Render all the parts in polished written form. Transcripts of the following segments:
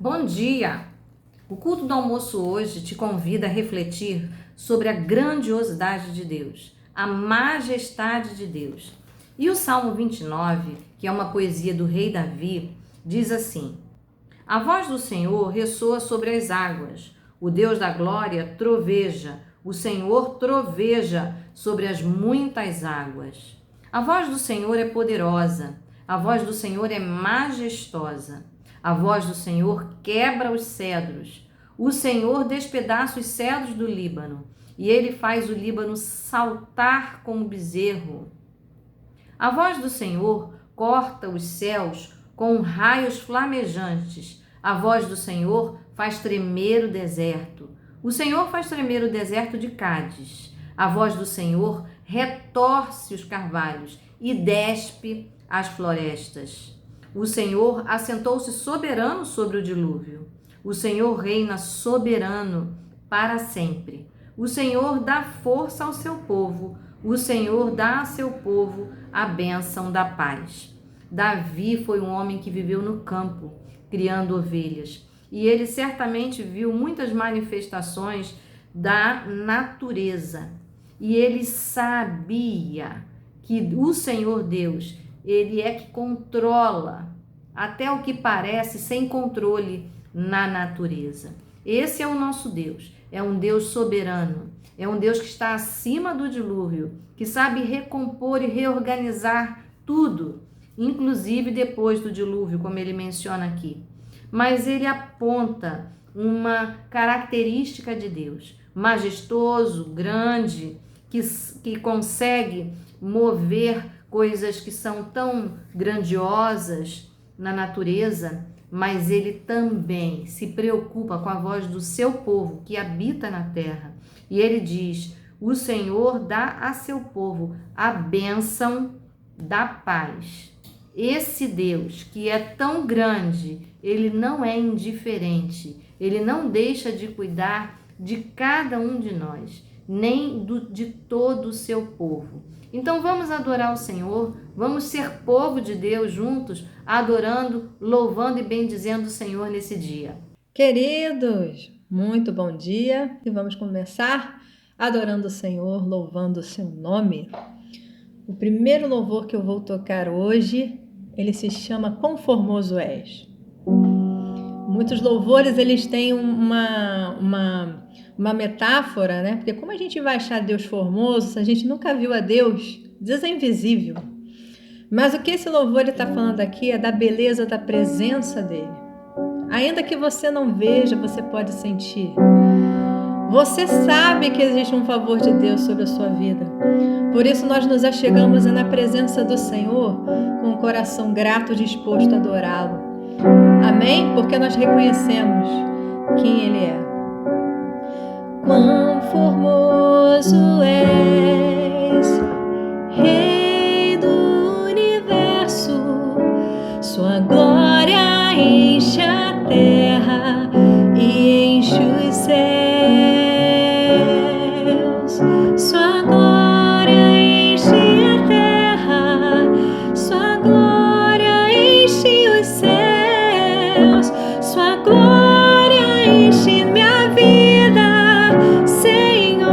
Bom dia! O culto do almoço hoje te convida a refletir sobre a grandiosidade de Deus, a majestade de Deus. E o Salmo 29, que é uma poesia do rei Davi, diz assim: A voz do Senhor ressoa sobre as águas, o Deus da glória troveja, o Senhor troveja sobre as muitas águas. A voz do Senhor é poderosa, a voz do Senhor é majestosa. A voz do Senhor quebra os cedros. O Senhor despedaça os cedros do Líbano, e ele faz o Líbano saltar como bezerro. A voz do Senhor corta os céus com raios flamejantes. A voz do Senhor faz tremer o deserto. O Senhor faz tremer o deserto de Cádiz. A voz do Senhor retorce os carvalhos e despe as florestas. O Senhor assentou-se soberano sobre o dilúvio. O Senhor reina soberano para sempre. O Senhor dá força ao seu povo. O Senhor dá a seu povo a bênção da paz. Davi foi um homem que viveu no campo, criando ovelhas. E ele certamente viu muitas manifestações da natureza. E ele sabia que o Senhor Deus, ele é que controla até o que parece sem controle na natureza. Esse é o nosso Deus, é um Deus soberano, é um Deus que está acima do dilúvio, que sabe recompor e reorganizar tudo, inclusive depois do dilúvio, como ele menciona aqui. Mas ele aponta uma característica de Deus, majestoso, grande, que consegue mover coisas que são tão grandiosas na natureza, mas ele também se preocupa com a voz do seu povo que habita na terra. E ele diz: o Senhor dá a seu povo a bênção da paz. Esse Deus que é tão grande, ele não é indiferente, ele não deixa de cuidar de cada um de nós, nem de todo o seu povo. Então vamos adorar o Senhor, vamos ser povo de Deus juntos, adorando, louvando e bendizendo o Senhor nesse dia. Queridos, muito bom dia e vamos começar adorando o Senhor, louvando o seu nome. O primeiro louvor que eu vou tocar hoje, ele se chama Quão Formoso És. Muitos louvores, eles têm uma metáfora, né? Porque como a gente vai achar Deus formoso se a gente nunca viu a Deus? Deus é invisível. Mas o que esse louvor está falando aqui é da beleza da presença dele. Ainda que você não veja, você pode sentir. Você sabe que existe um favor de Deus sobre a sua vida. Por isso nós nos achegamos na presença do Senhor com o coração grato, disposto a adorá-lo. Amém? Porque nós reconhecemos quem Ele é. Quão formoso és, Rei do Universo, sua glória enche a terra e enche os céus. Sua glória enche a terra, sua glória enche os céus, sua glória enche minha vida, Senhor.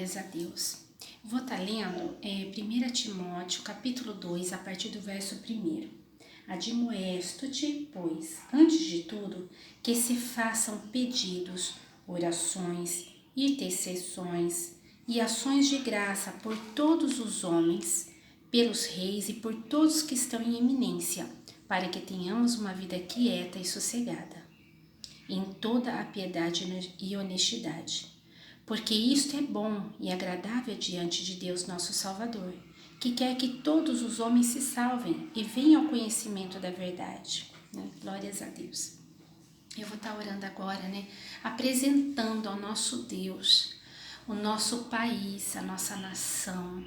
Glórias a Deus. Vou estar lendo 1 Timóteo, capítulo 2, a partir do verso 1. Admoesto-te, pois, antes de tudo, que se façam pedidos, orações, intercessões e ações de graça por todos os homens, pelos reis e por todos que estão em eminência, para que tenhamos uma vida quieta e sossegada, em toda a piedade e honestidade. Porque isto é bom e agradável diante de Deus nosso Salvador, que quer que todos os homens se salvem e venham ao conhecimento da verdade. Glórias a Deus. Eu vou estar orando agora, apresentando ao nosso Deus, o nosso país, a nossa nação.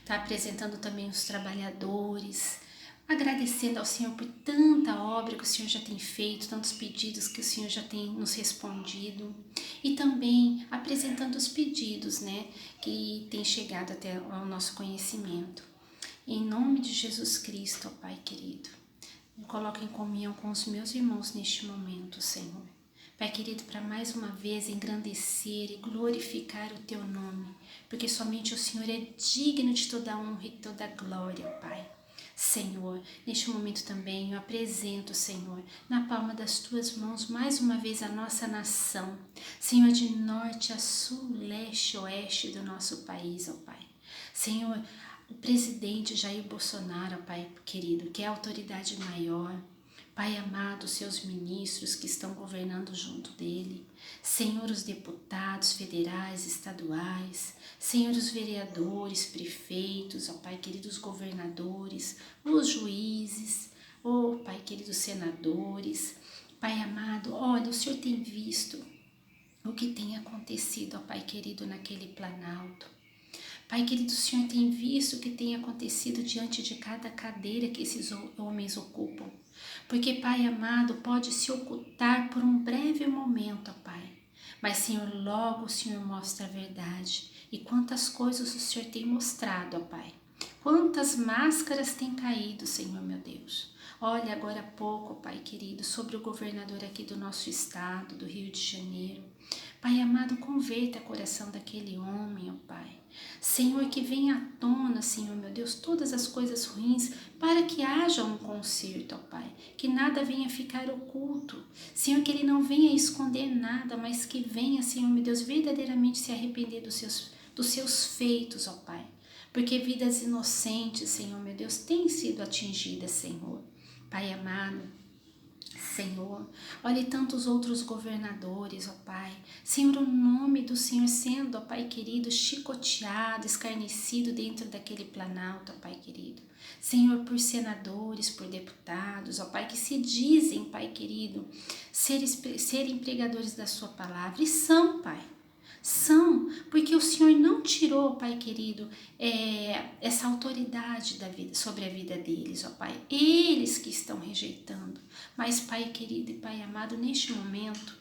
Tá apresentando também os trabalhadores, agradecendo ao Senhor por tanta obra que o Senhor já tem feito, tantos pedidos que o Senhor já tem nos respondido, e também apresentando os pedidos, que tem chegado até ao nosso conhecimento. Em nome de Jesus Cristo, ó Pai querido, me coloco em comunhão com os meus irmãos neste momento, Senhor. Pai querido, para mais uma vez engrandecer e glorificar o Teu nome, porque somente o Senhor é digno de toda honra e toda glória, Pai. Senhor, neste momento também eu apresento, Senhor, na palma das Tuas mãos mais uma vez a nossa nação, Senhor, de norte a sul, leste a oeste do nosso país, ó Pai. Senhor, o presidente Jair Bolsonaro, ó Pai querido, que é a autoridade maior, Pai amado, os seus ministros que estão governando junto dele, Senhor, os deputados federais, estaduais, Senhor, os vereadores, prefeitos, ó Pai querido, os governadores, os juízes, ó Pai querido, os senadores, Pai amado, olha, o Senhor tem visto o que tem acontecido, ó Pai querido, naquele planalto. Pai querido, o Senhor tem visto o que tem acontecido diante de cada cadeira que esses homens ocupam. Porque, Pai amado, pode se ocultar por um breve momento, ó Pai. Mas, Senhor, logo o Senhor mostra a verdade. E quantas coisas o Senhor tem mostrado, ó Pai. Quantas máscaras têm caído, Senhor, meu Deus. Olha agora há pouco, Pai querido, sobre o governador aqui do nosso estado, do Rio de Janeiro. Pai amado, converta o coração daquele homem, ó Pai. Senhor, que venha à tona, Senhor, meu Deus, todas as coisas ruins, para que haja um conserto, ó Pai. Que nada venha ficar oculto. Senhor, que ele não venha esconder nada, mas que venha, Senhor, meu Deus, verdadeiramente se arrepender dos seus feitos, ó Pai. Porque vidas inocentes, Senhor, meu Deus, têm sido atingidas, Senhor. Pai amado, Senhor, olhe tantos outros governadores, ó Pai. Senhor, o nome do Senhor sendo, ó Pai querido, chicoteado, escarnecido dentro daquele planalto, ó Pai querido. Senhor, por senadores, por deputados, ó Pai, que se dizem, Pai querido, serem pregadores da sua palavra. E são, Pai. São, porque o Senhor não tirou, Pai querido, essa autoridade da vida, sobre a vida deles, ó Pai. Eles que estão rejeitando. Mas, Pai querido e Pai amado, neste momento,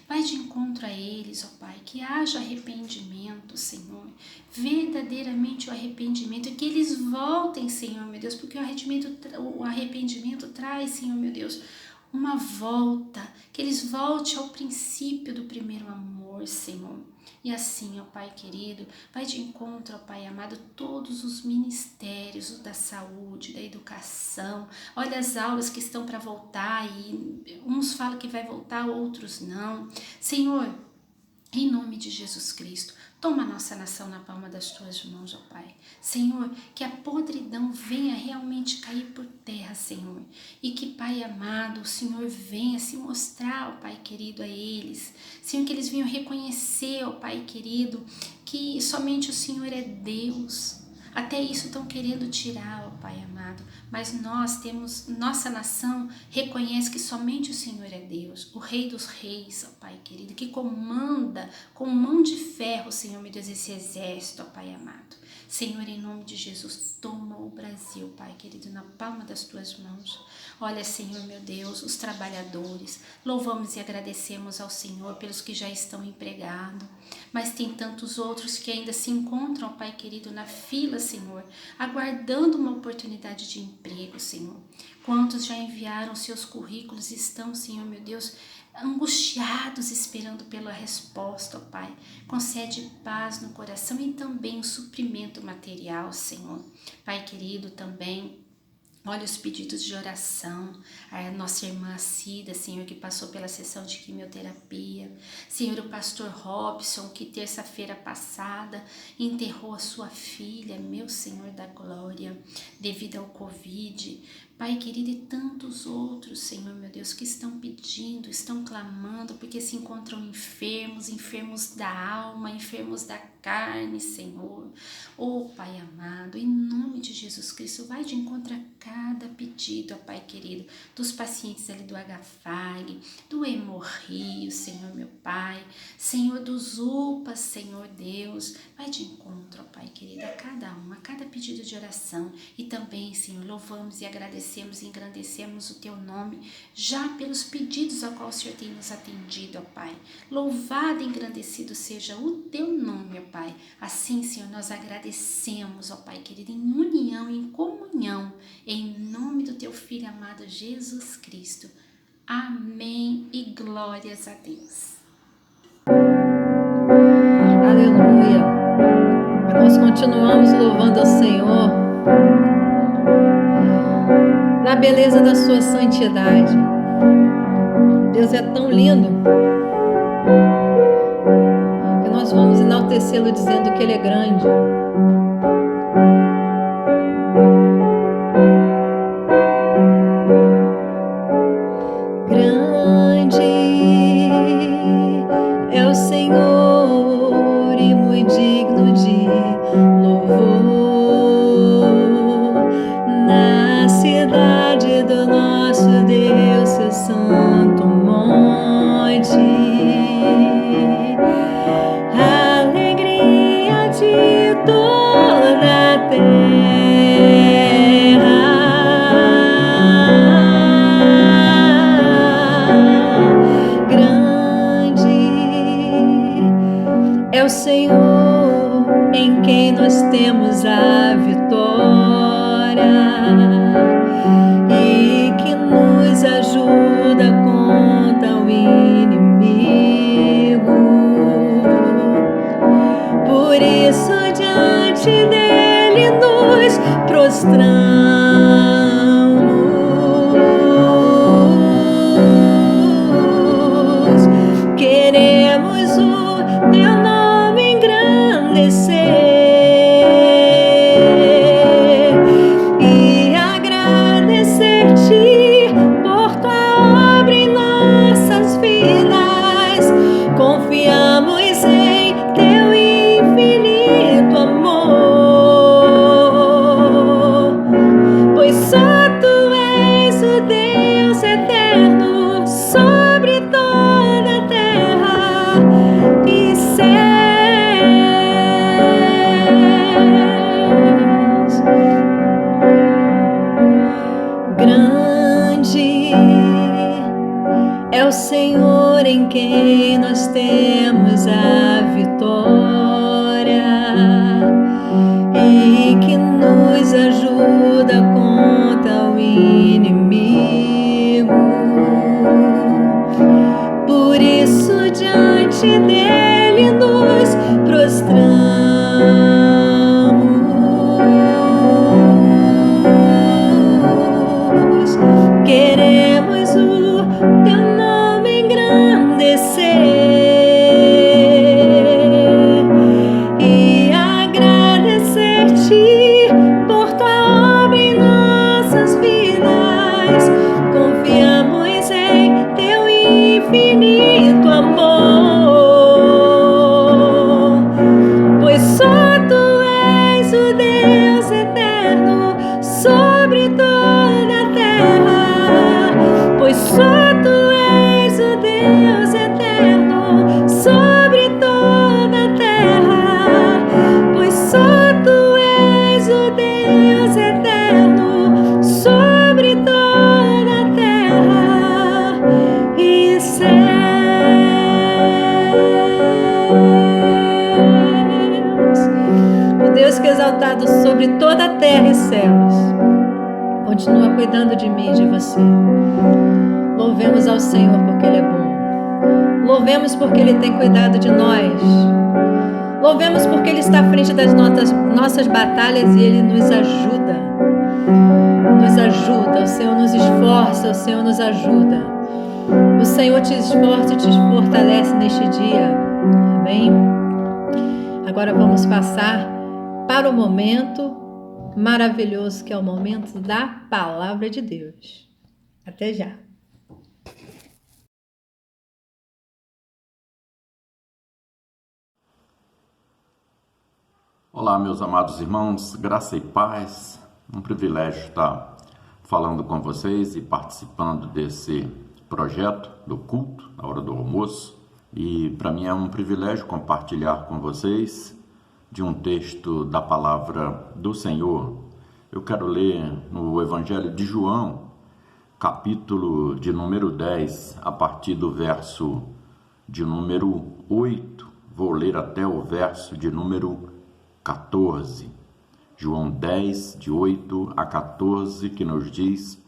vai de encontro a eles, ó Pai, que haja arrependimento, Senhor, verdadeiramente o arrependimento, e que eles voltem, Senhor, meu Deus, porque o arrependimento traz, Senhor, meu Deus, uma volta, que eles voltem ao princípio do primeiro amor, Senhor. E assim, ó Pai querido, vai de encontro, ó Pai amado, todos os ministérios da saúde, da educação. Olha as aulas que estão para voltar e uns falam que vai voltar, outros não. Senhor, em nome de Jesus Cristo, toma a nossa nação na palma das Tuas mãos, ó Pai. Senhor, que a podridão venha realmente cair por terra, Senhor. E que, Pai amado, o Senhor venha se mostrar, ó Pai querido, a eles. Senhor, que eles venham reconhecer, ó Pai querido, que somente o Senhor é Deus. Até isso estão querendo tirar, ó Pai amado, mas nossa nação reconhece que somente o Senhor é Deus, o Rei dos Reis, ó Pai querido, que comanda com mão de ferro, Senhor, meu Deus, esse exército, ó Pai amado. Senhor, em nome de Jesus, toma o Brasil, Pai querido, na palma das Tuas mãos. Olha, Senhor, meu Deus, os trabalhadores, louvamos e agradecemos ao Senhor pelos que já estão empregados, mas tem tantos outros que ainda se encontram, ó Pai querido, na fila, Senhor, aguardando uma oportunidade de emprego, Senhor. Quantos já enviaram seus currículos e estão, Senhor, meu Deus, angustiados esperando pela resposta, ó Pai. Concede paz no coração e também o suprimento material, Senhor. Pai querido, também olha os pedidos de oração, a nossa irmã Cida, Senhor, que passou pela sessão de quimioterapia. Senhor, o pastor Robson, que terça-feira passada enterrou a sua filha, meu Senhor da glória, devido ao Covid. Pai querido, e tantos outros, Senhor, meu Deus, que estão pedindo, estão clamando, porque se encontram enfermos, enfermos da alma, enfermos da carne, Senhor. Oh, Pai amado, em nome de Jesus Cristo, vai de encontro a cada pedido, ó Pai querido, dos pacientes ali do HFAG, do Hemorrio, Senhor, meu Pai, Senhor, dos UPAs, Senhor Deus, vai de encontro, ó Pai querido, a cada um, a cada pedido de oração. E também, Senhor, louvamos e agradecemos e engrandecemos o Teu nome, já pelos pedidos a qual o Senhor tem nos atendido, ó Pai. Louvado e engrandecido seja o Teu nome, ó Pai. Assim, Senhor, nós agradecemos, ó Pai querido, em união, em comunhão, em nome do Teu Filho amado Jesus Cristo. Amém e glórias a Deus. Aleluia. Nós continuamos louvando ao Senhor na beleza da sua santidade. Deus é tão lindo que nós vamos enaltecê-lo dizendo que Ele é grande. Grande é o Senhor e muito digno de louvor na cidade do nosso Deus, seu santo monte. Alegria de toda a terra. Grande é o Senhor em quem nós temos a vitória e que nos ajuda contra o inimigo. Por isso diante dele nos prostramos. Queremos o Teu nome engrandecer e agradecer-te por Tua obra em nossas vidas. Confiamos em Teu infinito amor, pois só Tu és o Deus eterno sobre toda a terra e céus. Grande é o Senhor em quem nós temos a vitória e que nos ajuda contra o inimigo. Por isso diante dele nos prostramos. Queremos o Teu nome engrandecer e agradecer-te por Tua obra em nossas vidas. Confiamos em Teu infinito amor, pois só Tu és o Deus eterno sobre toda a terra. Pois só Tu és o Deus eterno sobre toda a terra. Pois só Tu és o Deus eterno sobre toda a terra e céus. O Deus que é exaltado sobre toda a terra e céus continua cuidando de mim e de você. Louvemos ao Senhor porque Ele é bom. Louvemos porque Ele tem cuidado de nós. Louvemos porque Ele está à frente das nossas batalhas e Ele nos ajuda. Nos ajuda, o Senhor nos esforça, o Senhor nos ajuda. O Senhor te esforça e te fortalece neste dia. Amém? Agora vamos passar para o momento maravilhoso que é o momento da Palavra de Deus. Até já! Olá, meus amados irmãos, graça e paz. Um privilégio estar falando com vocês e participando desse projeto do culto, na hora do almoço. E para mim é um privilégio compartilhar com vocês de um texto da palavra do Senhor. Eu quero ler no Evangelho de João, capítulo de número 10, a partir do verso de número 8. Vou ler até o verso de número 14. João 10, de 8 a 14, que nos diz: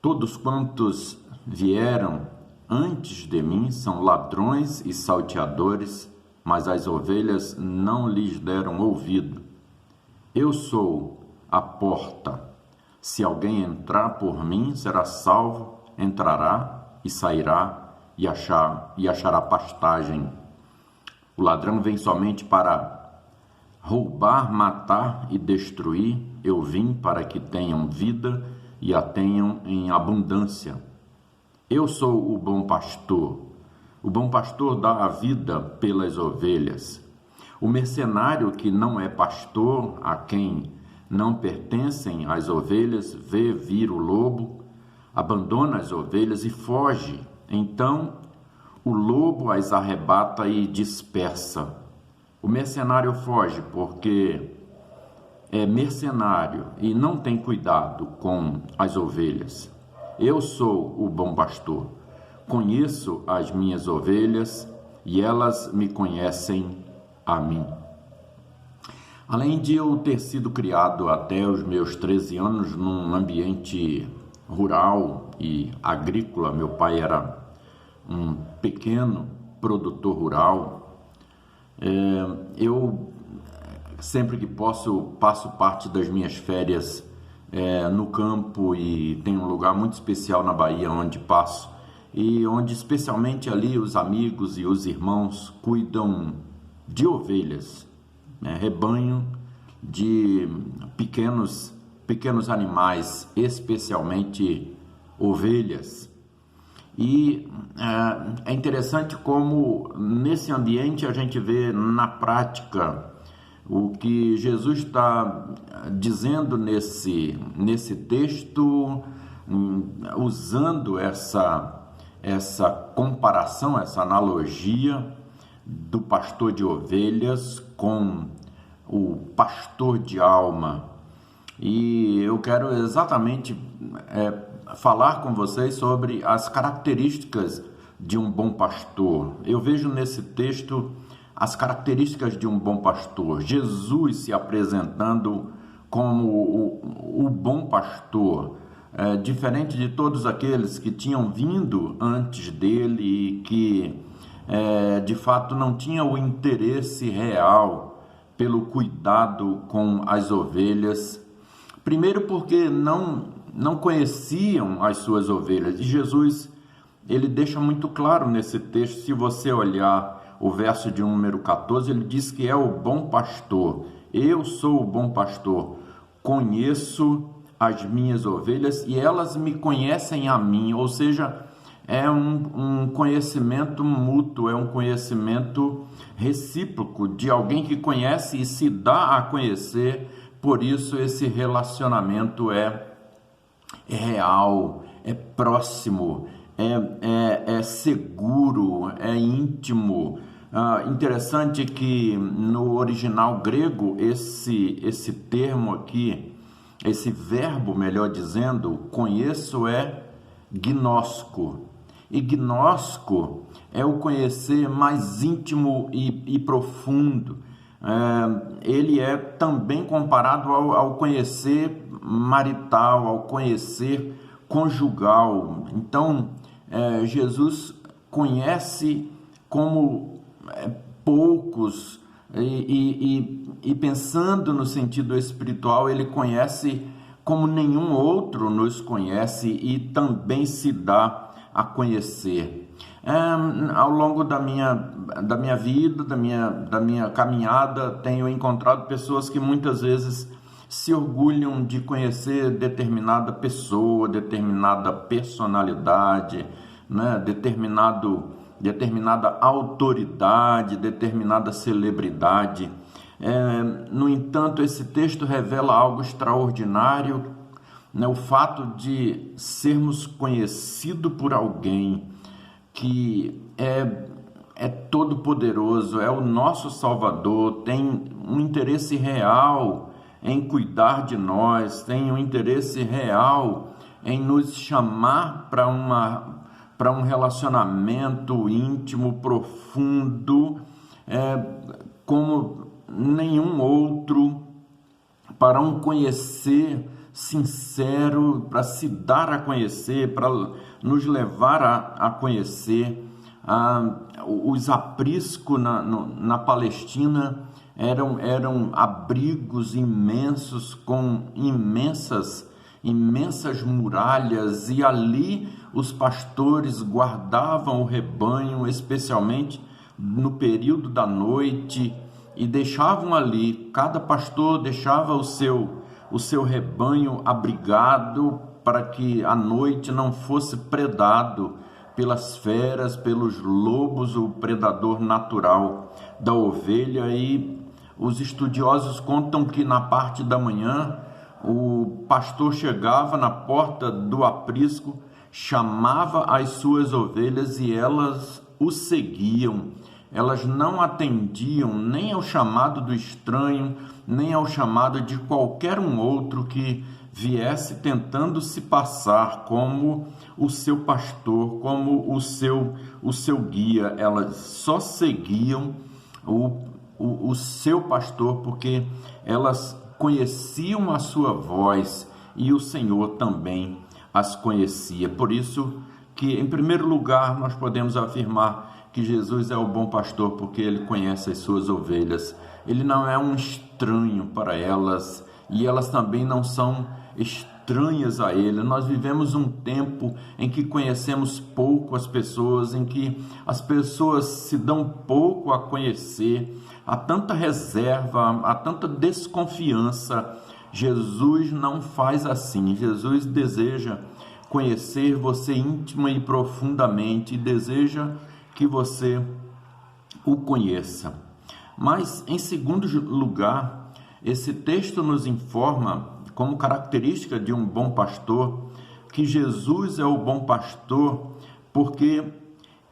Todos quantos vieram antes de mim são ladrões e salteadores, mas as ovelhas não lhes deram ouvido. Eu sou a porta. Se alguém entrar por mim, será salvo, entrará e sairá e achará pastagem. O ladrão vem somente para roubar, matar e destruir. Eu vim para que tenham vida e a tenham em abundância. Eu sou o bom pastor. O bom pastor dá a vida pelas ovelhas. O mercenário que não é pastor, a quem não pertencem as ovelhas, vê vir o lobo, abandona as ovelhas e foge. Então o lobo as arrebata e dispersa. O mercenário foge porque é mercenário e não tem cuidado com as ovelhas. Eu sou o bom pastor. Conheço as minhas ovelhas e elas me conhecem a mim. Além de eu ter sido criado até os meus 13 anos num ambiente rural e agrícola, meu pai era um pequeno produtor rural. Eu, sempre que posso, passo parte das minhas férias no campo, e tem um lugar muito especial na Bahia onde passo, e onde especialmente ali os amigos e os irmãos cuidam de ovelhas, rebanho de pequenos animais, especialmente ovelhas. E é interessante como nesse ambiente a gente vê na prática o que Jesus está dizendo nesse texto, usando essa comparação, essa analogia do pastor de ovelhas com o pastor de alma. E eu quero exatamente falar com vocês sobre as características de um bom pastor. Eu vejo nesse texto as características de um bom pastor. Jesus se apresentando como o bom pastor, diferente de todos aqueles que tinham vindo antes dele e que de fato não tinham o interesse real pelo cuidado com as ovelhas. Primeiro porque não conheciam as suas ovelhas. E Jesus, ele deixa muito claro nesse texto, se você olhar o verso de número 14, ele diz que é o bom pastor. Eu sou o bom pastor, conheço as minhas ovelhas e elas me conhecem a mim. Ou seja, é um conhecimento mútuo, é um conhecimento recíproco de alguém que conhece e se dá a conhecer. Por isso esse relacionamento é real, é próximo, é seguro, é íntimo. Interessante que no original grego esse termo aqui, esse verbo, melhor dizendo, conheço, é gnosko. E gnosko é o conhecer mais íntimo e profundo. Ele é também comparado ao conhecer marital, ao conhecer conjugal. Então, Jesus conhece como poucos, e pensando no sentido espiritual, ele conhece como nenhum outro nos conhece e também se dá a conhecer. Ao longo da minha vida, da minha caminhada, tenho encontrado pessoas que muitas vezes se orgulham de conhecer determinada pessoa, determinada personalidade, né? Determinada autoridade, determinada celebridade. No entanto, esse texto revela algo extraordinário, né? O fato de sermos conhecidos por alguém que é todo-poderoso, é o nosso Salvador, tem um interesse real em cuidar de nós, tem um interesse real em nos chamar para um relacionamento íntimo, profundo, como nenhum outro, para um conhecer sincero, para se dar a conhecer, para nos levar a conhecer. Os apriscos na Palestina eram abrigos imensos, com imensas muralhas, e ali os pastores guardavam o rebanho, especialmente no período da noite, e deixavam ali, cada pastor deixava o seu rebanho abrigado para que a noite não fosse predado pelas feras, pelos lobos, o predador natural da ovelha. E os estudiosos contam que na parte da manhã o pastor chegava na porta do aprisco, chamava as suas ovelhas e elas o seguiam. Elas não atendiam nem ao chamado do estranho, nem ao chamado de qualquer um outro que viesse tentando se passar como o seu pastor, como o seu guia. Elas só seguiam o seu pastor porque elas conheciam a sua voz e o Senhor também as conhecia. Por isso que, em primeiro lugar, nós podemos afirmar que Jesus é o bom pastor porque ele conhece as suas ovelhas. Ele não é um estranho para elas e elas também não são estranhas a ele. Nós vivemos um tempo em que conhecemos pouco as pessoas, em que as pessoas se dão pouco a conhecer, há tanta reserva, há tanta desconfiança. Jesus não faz assim. Jesus deseja conhecer você íntima e profundamente e deseja que você o conheça. Mas, em segundo lugar, esse texto nos informa, como característica de um bom pastor, que Jesus é o bom pastor porque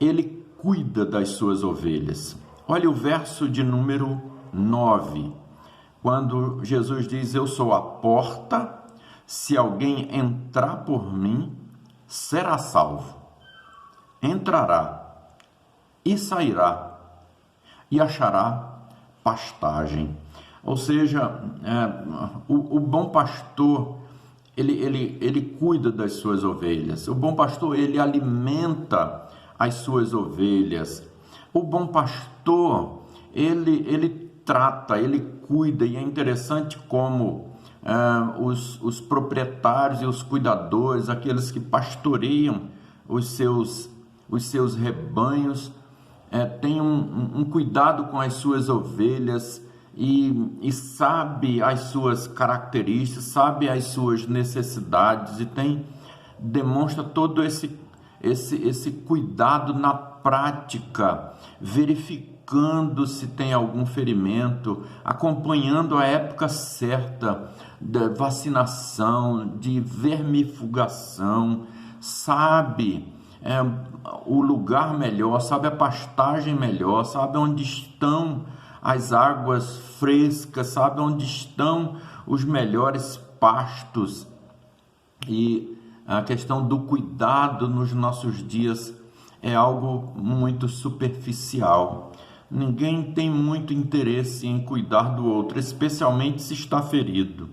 ele cuida das suas ovelhas. Olha o verso de número 9, quando Jesus diz: eu sou a porta, se alguém entrar por mim, será salvo. Entrará e sairá e achará pastagem. Ou seja, o bom pastor, ele cuida das suas ovelhas. O bom pastor, ele alimenta as suas ovelhas. O bom pastor, ele trata, ele cuida, e é interessante como os proprietários e os cuidadores, aqueles que pastoreiam os seus rebanhos, têm um cuidado com as suas ovelhas e sabe as suas características, sabe as suas necessidades e demonstra todo esse cuidado na prática, verificando se tem algum ferimento, acompanhando a época certa da vacinação, de vermifugação, sabe o lugar melhor, sabe a pastagem melhor, sabe onde estão as águas frescas, sabe onde estão os melhores pastos. E a questão do cuidado nos nossos dias é algo muito superficial. Ninguém tem muito interesse em cuidar do outro, especialmente se está ferido,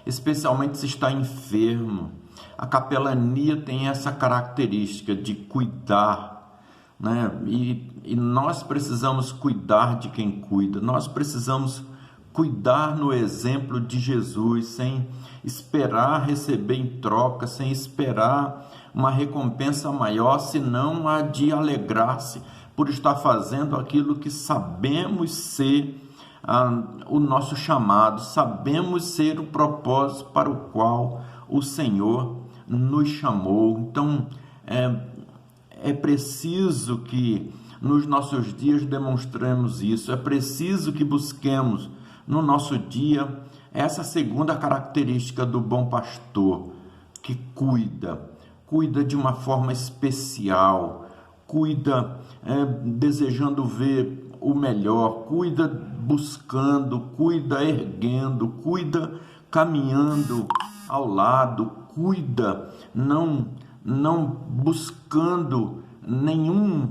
especialmente se está enfermo. A capelania tem essa característica de cuidar, né? E nós precisamos cuidar de quem cuida, nós precisamos cuidar no exemplo de Jesus, sem esperar receber em troca, sem esperar uma recompensa maior, senão a de alegrar-se por estar fazendo aquilo que sabemos ser o nosso chamado, sabemos ser o propósito para o qual o Senhor nos chamou. Então, é preciso que nos nossos dias demonstremos isso, é preciso que busquemos no nosso dia essa segunda característica do bom pastor, que cuida de uma forma especial, cuida desejando ver o melhor, cuida buscando, cuida erguendo, cuida caminhando ao lado, cuida não buscando nenhum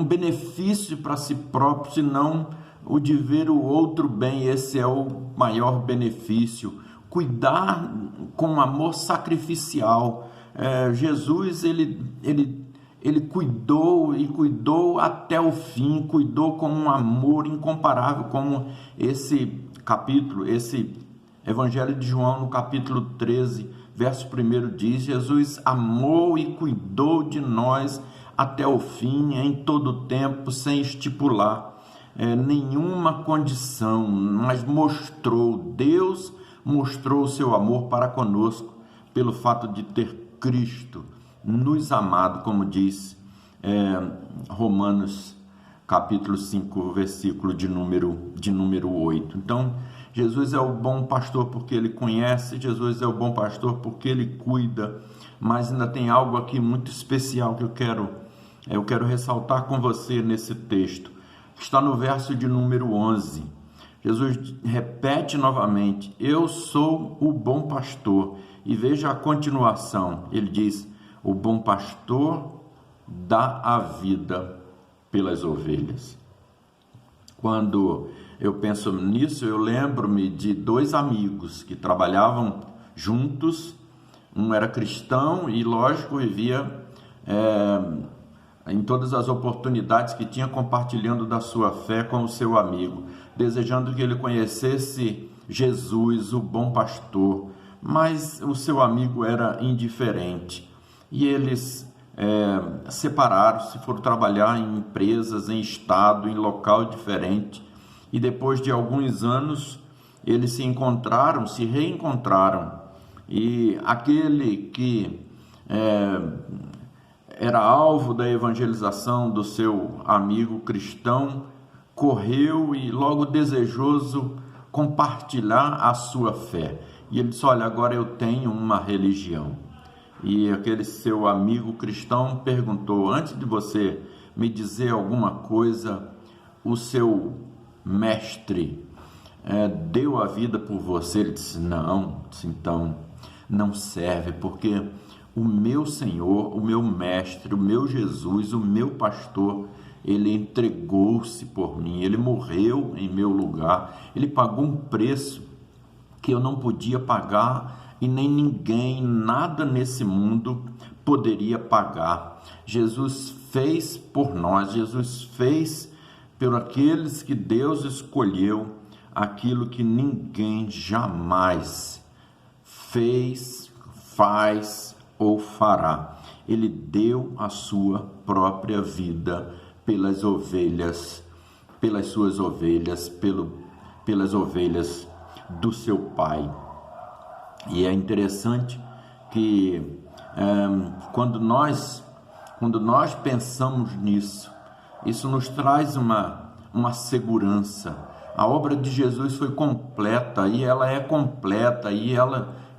benefício para si próprio, senão o de ver o outro bem. Esse é o maior benefício. Cuidar com amor sacrificial. Jesus, ele cuidou até o fim, cuidou com um amor incomparável, como esse capítulo, esse Evangelho de João, no capítulo 13, verso 1 diz: Jesus amou e cuidou de nós até o fim, em todo o tempo, sem estipular nenhuma condição, mas Deus mostrou o seu amor para conosco, pelo fato de ter Cristo nos amado, como diz Romanos capítulo 5, versículo de número 8. Então, Jesus é o bom pastor porque ele conhece, Jesus é o bom pastor porque ele cuida, mas ainda tem algo aqui muito especial que eu quero ressaltar com você nesse texto. Está no verso de número 11. Jesus repete novamente: eu sou o bom pastor. E veja a continuação, ele diz: o bom pastor dá a vida pelas ovelhas. Quando eu penso nisso, eu lembro-me de dois amigos que trabalhavam juntos. Um era cristão e, lógico, vivia em todas as oportunidades que tinha, compartilhando da sua fé com o seu amigo, desejando que ele conhecesse Jesus, o bom pastor. Mas o seu amigo era indiferente e eles separaram-se, foram trabalhar em empresas, em estado, em local diferente, e depois de alguns anos eles se reencontraram, e aquele que era alvo da evangelização do seu amigo cristão correu e logo desejoso compartilhar a sua fé, e ele disse: olha, agora eu tenho uma religião. E aquele seu amigo cristão perguntou: antes de você me dizer alguma coisa, o seu mestre deu a vida por você? Ele disse: não. Disse: então não serve, porque o meu Senhor, o meu mestre, o meu Jesus, o meu pastor, ele entregou-se por mim, ele morreu em meu lugar, ele pagou um preço que eu não podia pagar e nem ninguém, nada nesse mundo poderia pagar. Jesus fez por nós, Jesus fez por aqueles que Deus escolheu aquilo que ninguém jamais fez, faz ou fará. Ele deu a sua própria vida pelas ovelhas, pelas suas ovelhas, pelas ovelhas do seu Pai. E é interessante que quando nós pensamos nisso, isso nos traz uma segurança. A obra de Jesus foi completa, e ela é completa, e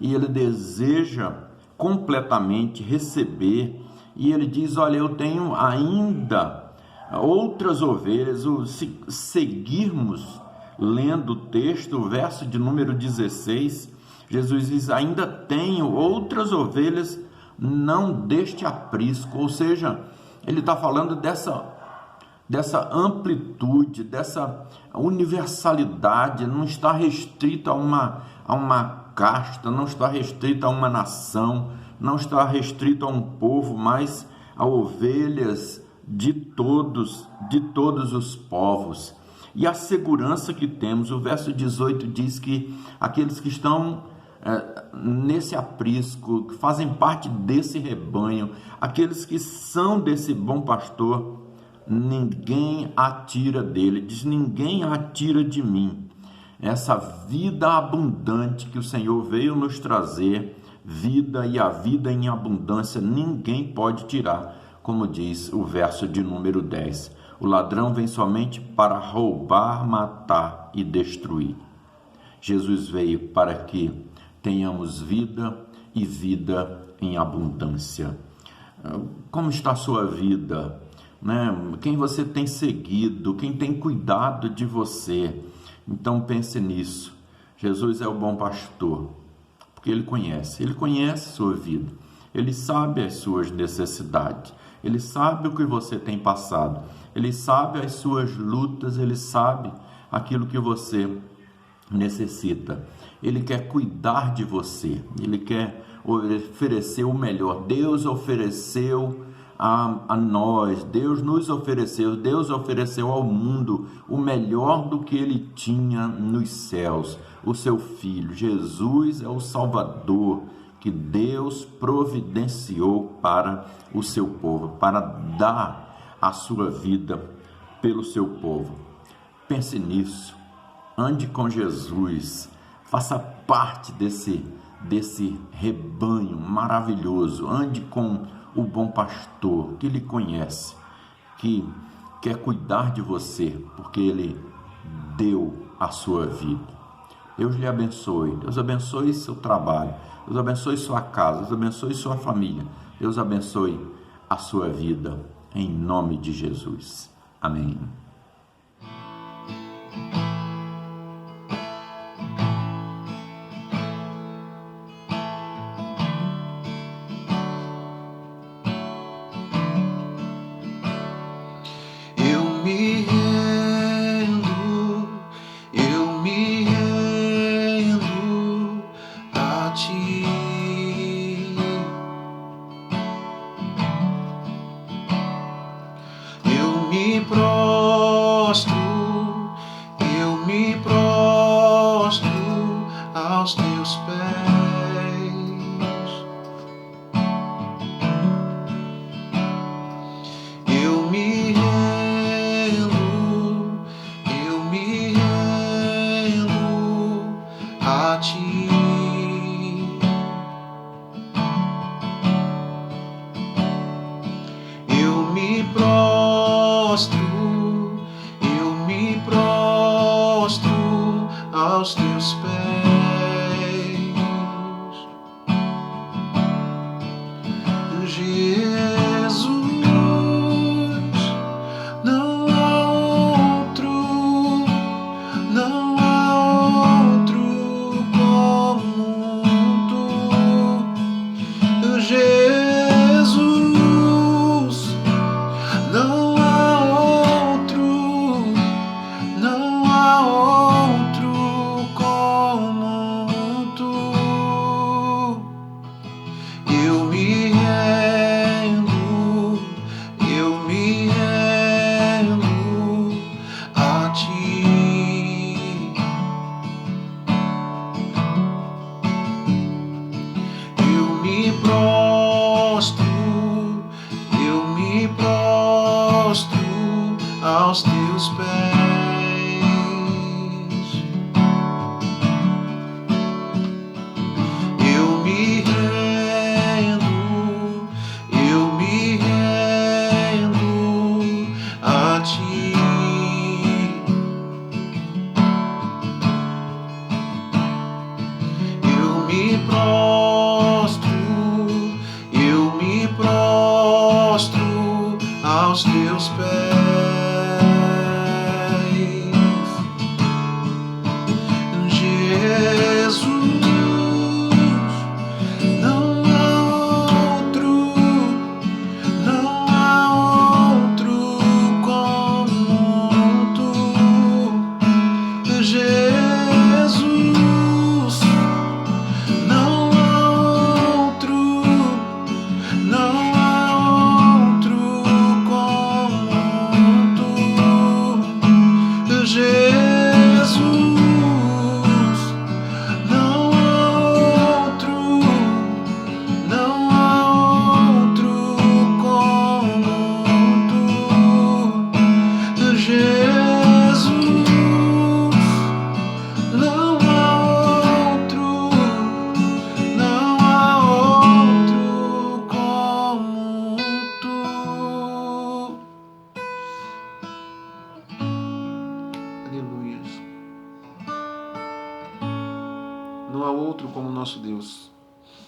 ele deseja completamente receber, e ele diz: olha, eu tenho ainda outras ovelhas. Se seguirmos lendo o texto, o verso de número 16, Jesus diz: ainda tenho outras ovelhas, não deste aprisco. Ou seja, ele está falando dessa amplitude, dessa universalidade, não está restrito a uma casta, não está restrita a uma nação, não está restrito a um povo, mas a ovelhas de todos os povos. E a segurança que temos, o verso 18 diz que aqueles que estão nesse aprisco, que fazem parte desse rebanho, aqueles que são desse bom pastor, ninguém atira dele, diz: ninguém atira de mim. Essa vida abundante que o Senhor veio nos trazer, vida e a vida em abundância, ninguém pode tirar, como diz o verso de número 10. O ladrão vem somente para roubar, matar e destruir. Jesus veio para que tenhamos vida e vida em abundância. Como está a sua vida? Quem você tem seguido? Quem tem cuidado de você? Então pense nisso. Jesus é o bom pastor, porque Ele conhece a sua vida, Ele sabe as suas necessidades, Ele sabe o que você tem passado, Ele sabe as suas lutas, Ele sabe aquilo que você necessita. Ele quer cuidar de você, Ele quer oferecer o melhor. Deus ofereceu a nós, Deus nos ofereceu, Deus ofereceu ao mundo o melhor do que Ele tinha nos céus, o seu Filho. Jesus é o Salvador que Deus providenciou para o seu povo, para dar a sua vida pelo seu povo. Pense nisso, ande com Jesus, faça parte desse rebanho maravilhoso, ande com o bom pastor que lhe conhece, que quer cuidar de você, porque Ele deu a sua vida. Deus lhe abençoe, Deus abençoe seu trabalho, Deus abençoe sua casa, Deus abençoe sua família, Deus abençoe a sua vida, em nome de Jesus. Amém. Aos teus pés, eu me rendo a ti. Eu me prostro aos teus pés. Jesus, não há outro como tu. Jesus, não há outro como tu. Eu me rendo a ti. Eu me prostro aos teus pés. Eu me rendo a ti. Eu me prostro aos teus pés. Jesus, não há outro como tu. Jesus, há outro como nosso Deus.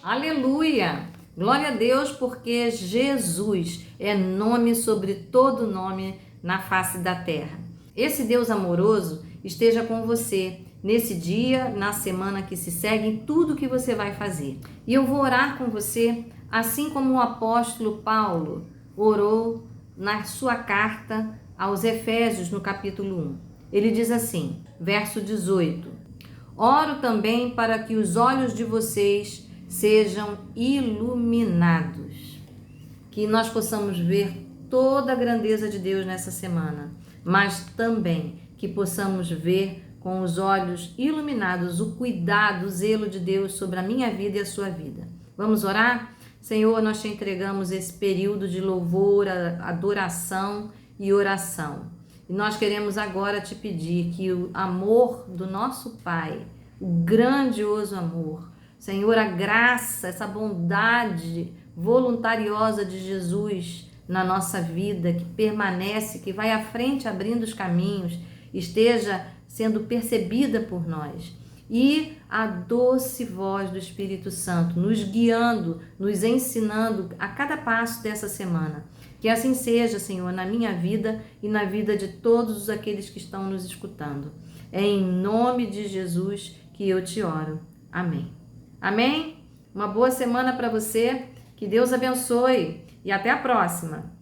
Aleluia! Glória a Deus, porque Jesus é nome sobre todo nome na face da terra. Esse Deus amoroso esteja com você nesse dia, na semana que se segue, em tudo que você vai fazer. E eu vou orar com você, assim como o apóstolo Paulo orou na sua carta aos Efésios, no capítulo 1. Ele diz assim, verso 18: Oro também para que os olhos de vocês sejam iluminados, que nós possamos ver toda a grandeza de Deus nessa semana, mas também que possamos ver com os olhos iluminados o cuidado, o zelo de Deus sobre a minha vida e a sua vida. Vamos orar? Senhor, nós te entregamos esse período de louvor, adoração e oração. E nós queremos agora te pedir que o amor do nosso Pai, o grandioso amor, Senhor, a graça, essa bondade voluntariosa de Jesus na nossa vida, que permanece, que vai à frente abrindo os caminhos, esteja sendo percebida por nós. E a doce voz do Espírito Santo nos guiando, nos ensinando a cada passo dessa semana. Que assim seja, Senhor, na minha vida e na vida de todos aqueles que estão nos escutando. É em nome de Jesus que eu te oro. Amém. Amém? Uma boa semana para você. Que Deus abençoe e até a próxima.